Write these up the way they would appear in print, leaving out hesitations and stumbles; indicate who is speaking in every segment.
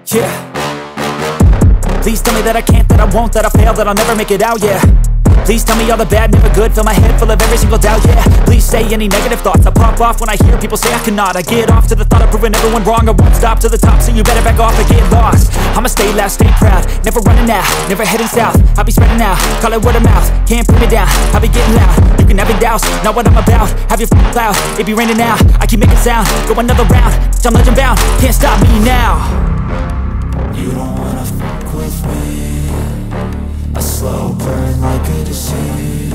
Speaker 1: Yeah. Please tell me that I can't, that I won't, that I fail, that I'll never make it out, yeah. Please tell me all the bad, never good, fill my head full of every single doubt, yeah. Please say any negative thoughts, I pop off when I hear people say I cannot. I get off to the thought of proving everyone wrong, I won't stop to the top, so you better back off and get lost. I'ma stay loud, stay proud, never running out, never heading south. I'll be spreading out, call it word of mouth, can't put me down, I'll be getting loud. You can have your doubts, not what I'm about, have your f***ing cloud, it be raining now. I keep making sound, go another round, I'm legend bound, can't stop me now.
Speaker 2: You don't wanna fuck with me, a slow burn like a disease.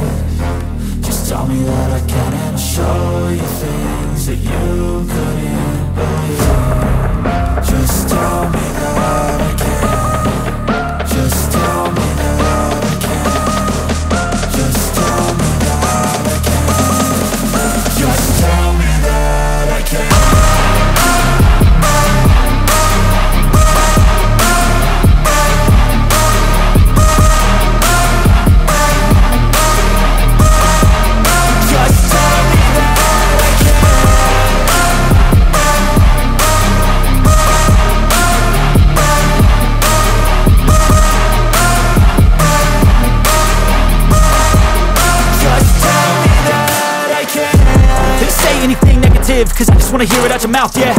Speaker 2: Just tell me that I can and I'll show you things that you couldn't believe. Just tell me that I can. Just tell me that I can. Just tell me that I can. Just tell me that I can.
Speaker 1: Cause I just wanna hear it out your mouth, yeah.